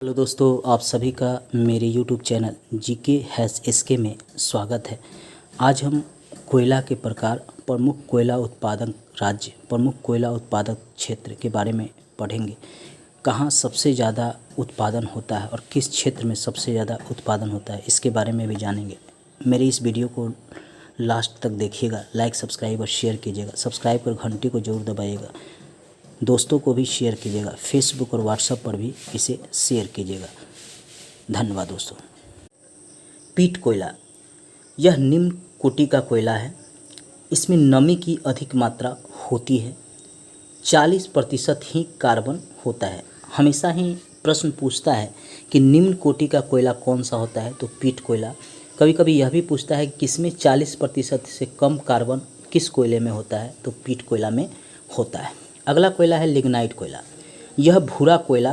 Hello दोस्तों, आप सभी का मेरे YouTube channel GK has SK में स्वागत है। आज हम कोयला के प्रकार, प्रमुख कोयला उत्पादक राज्य, प्रमुख कोयला उत्पादक क्षेत्र के बारे में पढ़ेंगे। कहाँ सबसे ज़्यादा उत्पादन होता है और किस क्षेत्र में सबसे ज़्यादा उत्पादन होता है, इसके बारे में भी जानेंगे। मेरे इस वीडियो को लास्ट तक देखिएगा, लाइक सब्सक्राइब और शेयर कीजिएगा। सब्सक्राइब कर घंटी को ज़रूर दबाइएगा, दोस्तों को भी शेयर कीजिएगा, फेसबुक और व्हाट्सएप पर भी इसे शेयर कीजिएगा। धन्यवाद दोस्तों। पीट कोयला, यह निम्न कोटि का कोयला है। इसमें नमी की अधिक मात्रा होती है। 40% ही कार्बन होता है। हमेशा ही प्रश्न पूछता है कि निम्न कोटि का कोयला कौन सा होता है, तो पीट कोयला। कभी कभी यह भी पूछता है कि किसमें 40% से कम कार्बन किस कोयले में होता है, तो पीट कोयला में होता है। अगला कोयला है लिग्नाइट कोयला। यह भूरा कोयला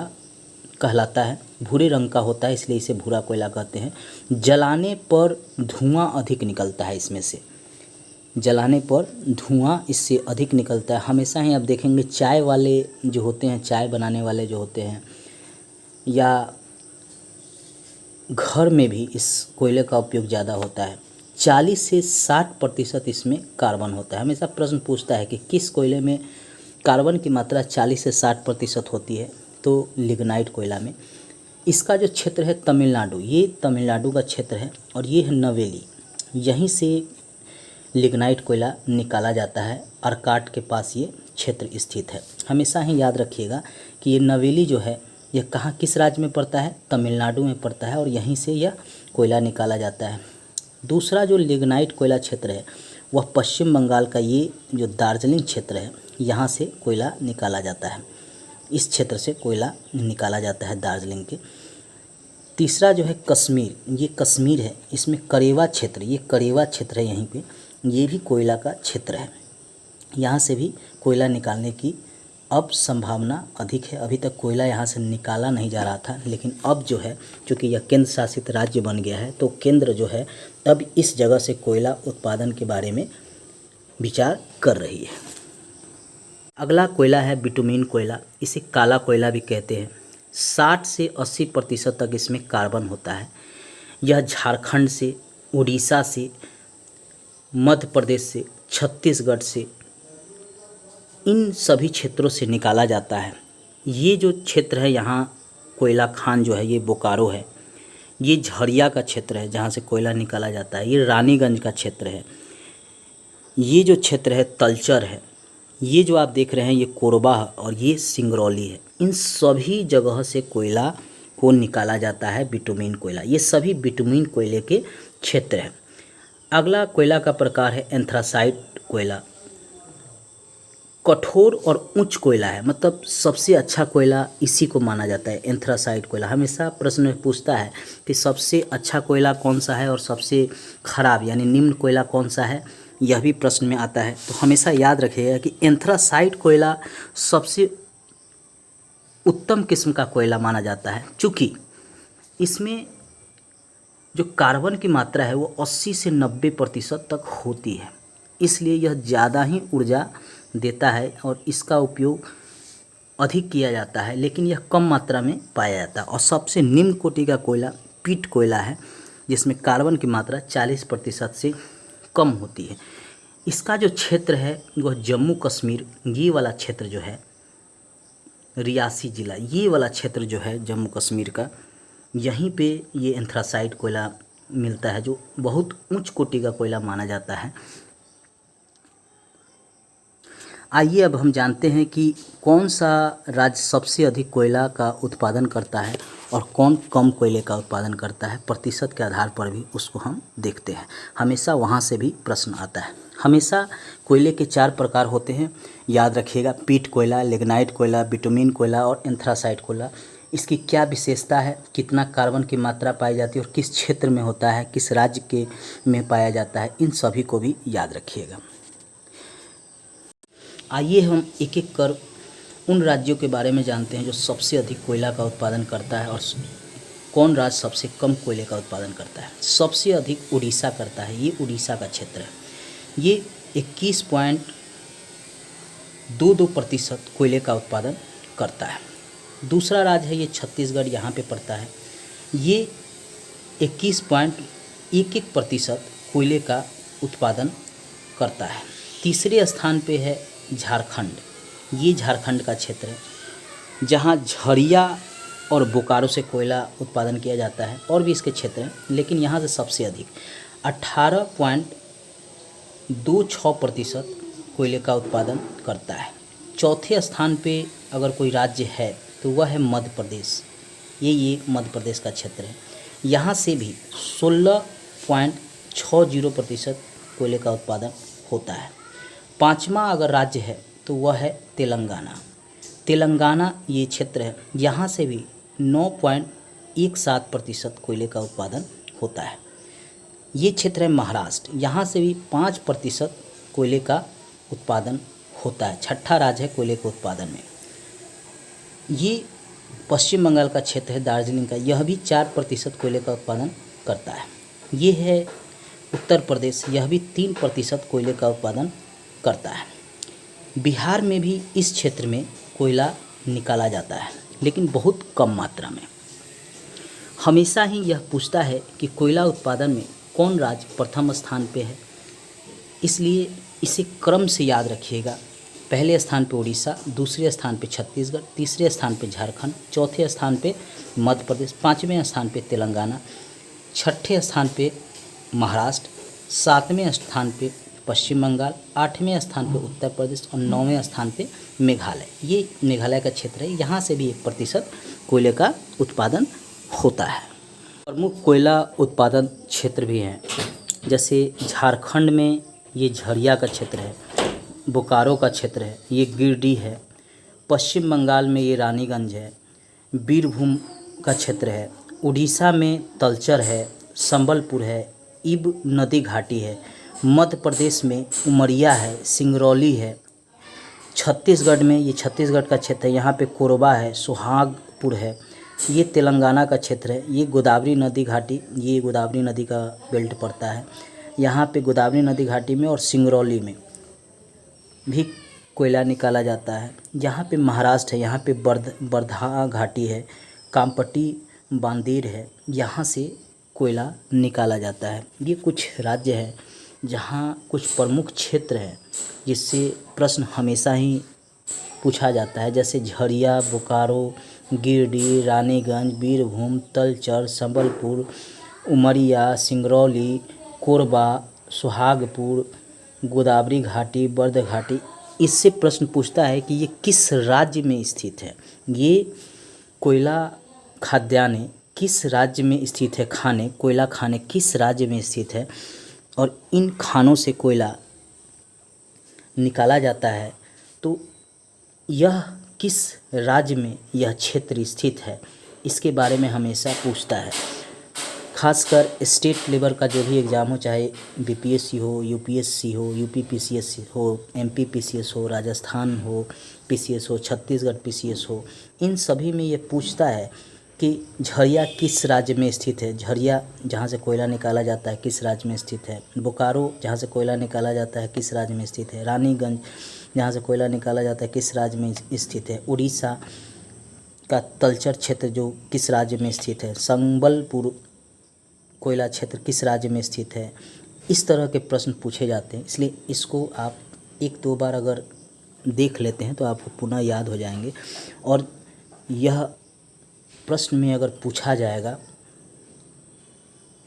कहलाता है, भूरे रंग का होता है, इसलिए इसे भूरा कोयला कहते हैं। जलाने पर धुआं अधिक निकलता है। इसमें से जलाने पर धुआं इससे अधिक निकलता है। हमेशा ही आप देखेंगे चाय वाले जो होते हैं, चाय बनाने वाले जो होते हैं, या घर में भी इस कोयले का उपयोग ज़्यादा होता है। 40 से 60% इसमें कार्बन होता है। हमेशा प्रश्न पूछता है कि किस कोयले में कार्बन की मात्रा 40 से 60% होती है, तो लिग्नाइट कोयला में। इसका जो क्षेत्र है तमिलनाडु, ये तमिलनाडु का क्षेत्र है, और ये है नवेली। यहीं से लिग्नाइट कोयला निकाला जाता है। अर्काट के पास ये क्षेत्र स्थित है। हमेशा ही याद रखिएगा कि ये नवेली जो है, यह कहाँ किस राज्य में पड़ता है, तमिलनाडु में पड़ता है, और यहीं से यह कोयला निकाला जाता है। दूसरा जो लिग्नाइट कोयला क्षेत्र है वह पश्चिम बंगाल का ये जो दार्जिलिंग क्षेत्र है, यहाँ से कोयला निकाला जाता है। इस क्षेत्र से कोयला निकाला जाता है दार्जिलिंग के। तीसरा जो है कश्मीर, ये कश्मीर है, इसमें करेवा क्षेत्र, ये करेवा क्षेत्र है यहीं पे, ये भी कोयला का क्षेत्र है। यहाँ से भी कोयला निकालने की अब संभावना अधिक है। अभी तक कोयला यहाँ से निकाला नहीं जा रहा था, लेकिन अब जो है, चूँकि यह केंद्र शासित राज्य बन गया है, तो केंद्र जो है अब इस जगह से कोयला उत्पादन के बारे में विचार कर रही है। अगला कोयला है बिटुमिन कोयला। इसे काला कोयला भी कहते हैं। 60 से 80% तक इसमें कार्बन होता है। यह झारखंड से, उड़ीसा से, मध्य प्रदेश से, छत्तीसगढ़ से, इन सभी क्षेत्रों से निकाला जाता है। ये जो क्षेत्र है यहाँ कोयला खान जो है, ये बोकारो है। ये झरिया का क्षेत्र है जहाँ से कोयला निकाला जाता है। ये रानीगंज का क्षेत्र है। ये जो क्षेत्र है तलचर है। ये जो आप देख रहे हैं ये कोरबा है, और ये सिंगरौली है। इन सभी जगह से कोयला को निकाला जाता है, बिटुमिन कोयला। ये सभी बिटुमिन कोयले के क्षेत्र हैं। अगला कोयला का प्रकार है एंथ्रासाइट कोयला। कठोर और उच्च कोयला है, मतलब सबसे अच्छा कोयला इसी को माना जाता है, एंथ्रासाइट कोयला। हमेशा प्रश्न में पूछता है कि सबसे अच्छा कोयला कौन सा है और सबसे खराब यानी निम्न कोयला कौन सा है, यह भी प्रश्न में आता है। तो हमेशा याद रखिएगा कि एंथ्रासाइट कोयला सबसे उत्तम किस्म का कोयला माना जाता है, चूँकि इसमें जो कार्बन की मात्रा है वो 80 से 90% तक होती है, इसलिए यह ज़्यादा ही ऊर्जा देता है और इसका उपयोग अधिक किया जाता है, लेकिन यह कम मात्रा में पाया जाता है। और सबसे निम्न कोटि का कोयला पीट कोयला है, जिसमें कार्बन की मात्रा 40% से कम होती है। इसका जो क्षेत्र है वह जम्मू कश्मीर, ये वाला क्षेत्र जो है, रियासी ज़िला, ये वाला क्षेत्र जो है जम्मू कश्मीर का, यहीं पे ये एंथ्रासाइट कोयला मिलता है, जो बहुत उच्च कोटि का कोयला माना जाता है। आइए अब हम जानते हैं कि कौन सा राज्य सबसे अधिक कोयला का उत्पादन करता है और कौन कम कोयले का उत्पादन करता है। प्रतिशत के आधार पर भी उसको हम देखते हैं। हमेशा वहाँ से भी प्रश्न आता है। हमेशा कोयले के 4 प्रकार होते हैं, याद रखिएगा, पीट कोयला, लिग्नाइट कोयला, बिटुमिन कोयला और एंथ्रासाइट कोयला। इसकी क्या विशेषता है, कितना कार्बन की मात्रा पाई जाती है और किस क्षेत्र में होता है, किस राज्य के में पाया जाता है, इन सभी को भी याद रखिएगा। आइए हम एक एक कर उन राज्यों के बारे में जानते हैं जो सबसे अधिक कोयला का उत्पादन करता है और कौन राज्य सबसे कम कोयले का उत्पादन करता है। सबसे अधिक उड़ीसा करता है, ये उड़ीसा का क्षेत्र है। ये 21.22% कोयले का उत्पादन करता है। दूसरा राज्य है ये छत्तीसगढ़, यहाँ पे पड़ता है। ये 21.11% कोयले का उत्पादन करता है। तीसरे स्थान पे है झारखंड। ये झारखंड का क्षेत्र है जहाँ झरिया और बोकारो से कोयला उत्पादन किया जाता है। और भी इसके क्षेत्र हैं, लेकिन यहाँ से सबसे अधिक 18.26% कोयले का उत्पादन करता है। चौथे स्थान पे अगर कोई राज्य है तो वह है मध्य प्रदेश। ये मध्य प्रदेश का क्षेत्र है। यहाँ से भी 16.60% कोयले का उत्पादन होता है। पाँचवा अगर राज्य है तो वह है तेलंगाना। तेलंगाना ये क्षेत्र है, यहाँ से भी 9.17% कोयले का उत्पादन होता है। ये क्षेत्र है महाराष्ट्र, यहाँ से भी 5% कोयले का उत्पादन होता है। छठा राज्य है कोयले के उत्पादन में। ये पश्चिम बंगाल का क्षेत्र है, दार्जिलिंग का, यह भी 4% कोयले का उत्पादन करता है। ये है उत्तर प्रदेश, यह भी 3% कोयले का उत्पादन करता है। बिहार में भी इस क्षेत्र में कोयला निकाला जाता है, लेकिन बहुत कम मात्रा में। हमेशा ही यह पूछता है कि कोयला उत्पादन में कौन राज्य प्रथम स्थान पे है, इसलिए इसे क्रम से याद रखिएगा। पहले स्थान पे उड़ीसा, दूसरे स्थान पे छत्तीसगढ़, तीसरे स्थान पे झारखंड, चौथे स्थान पे मध्य प्रदेश, पाँचवें स्थान पे तेलंगाना, छठे स्थान पे महाराष्ट्र, सातवें स्थान पे पश्चिम बंगाल, आठवें स्थान पे उत्तर प्रदेश और 9वें स्थान पे मेघालय। ये मेघालय का क्षेत्र है, यहाँ से भी 1% कोयले का उत्पादन होता है। प्रमुख कोयला उत्पादन क्षेत्र भी हैं, जैसे झारखंड में ये झरिया का क्षेत्र है, बोकारो का क्षेत्र है, ये गिरिडीह है। पश्चिम बंगाल में ये रानीगंज है, बीरभूम का क्षेत्र है। उड़ीसा में तलचर है, संबलपुर है, इब नदी घाटी है। मध्य प्रदेश में उमरिया है, सिंगरौली है। छत्तीसगढ़ में ये छत्तीसगढ़ का क्षेत्र है, यहाँ पे कोरबा है, सुहागपुर है। ये तेलंगाना का क्षेत्र है, ये गोदावरी नदी घाटी, ये गोदावरी नदी का बेल्ट पड़ता है। यहाँ पे गोदावरी नदी घाटी में और सिंगरौली में भी कोयला निकाला जाता है। यहाँ पे महाराष्ट्र है, यहाँ पे वर्धा घाटी है, कामपट्टी बांदेर है, यहाँ से कोयला निकाला जाता है। ये कुछ राज्य हैं जहाँ कुछ प्रमुख क्षेत्र हैं जिससे प्रश्न हमेशा ही पूछा जाता है, जैसे झरिया, बोकारो, गिरिडीह, रानीगंज, बीरभूम, तलचर, संबलपुर, उमरिया, सिंगरौली, कोरबा, सुहागपुर, गोदावरी घाटी, वर्धा घाटी। इससे प्रश्न पूछता है कि ये किस राज्य में स्थित है। ये कोयला खाद्यान्य किस राज्य में स्थित है, कोयला खाने किस राज्य में स्थित है और इन खानों से कोयला निकाला जाता है, तो यह किस राज्य में यह क्षेत्र स्थित है, इसके बारे में हमेशा पूछता है। खासकर स्टेट लेवल का जो भी एग्ज़ाम हो, चाहे बीपीएससी हो, यूपीएससी हो, यूपी पीसीएस हो, एमपी पीसीएस हो, राजस्थान हो पीसीएस हो, छत्तीसगढ़ पीसीएस हो, इन सभी में ये पूछता है कि झरिया किस राज्य में स्थित है। झरिया जहाँ से कोयला निकाला जाता है किस राज्य में स्थित है। बोकारो जहाँ से कोयला निकाला जाता है किस राज्य में स्थित है। रानीगंज जहाँ से कोयला निकाला जाता है किस राज्य में स्थित है। उड़ीसा का तलचर क्षेत्र जो किस राज्य में स्थित है। संबलपुर कोयला क्षेत्र किस राज्य में स्थित है। इस तरह के प्रश्न पूछे जाते हैं, इसलिए इसको आप 1-2 बार अगर देख लेते हैं तो आपको पुनः याद हो जाएंगे। और यह प्रश्न में अगर पूछा जाएगा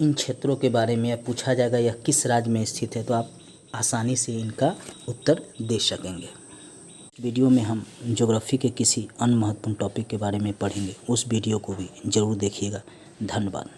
इन क्षेत्रों के बारे में, या पूछा जाएगा यह किस राज्य में स्थित है, तो आप आसानी से इनका उत्तर दे सकेंगे। वीडियो में हम ज्योग्राफी के किसी अन्य महत्वपूर्ण टॉपिक के बारे में पढ़ेंगे, उस वीडियो को भी ज़रूर देखिएगा। धन्यवाद।